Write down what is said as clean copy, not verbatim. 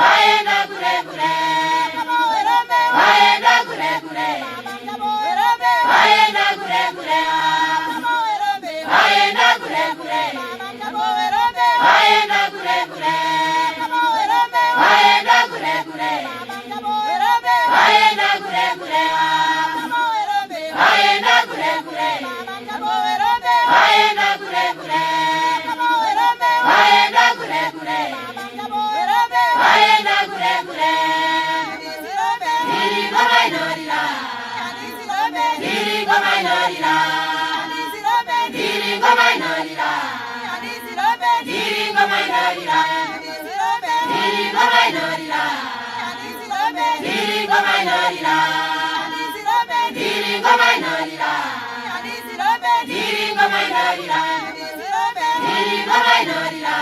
waenda kule kule, waenda kule kule, waenda kule kule, waenda kule kule, waenda kule kule, waenda kule kule, waenda kule kule, waenda kule kule, waenda kule kule, waenda kule kule, waenda kule kule. Dirigo mainorira, dirigo mainorira, dirigo mainorira, dirigo mainorira, dirigo mainorira, dirigo mainorira, dirigo mainorira, dirigo mainorira, dirigo mainorira.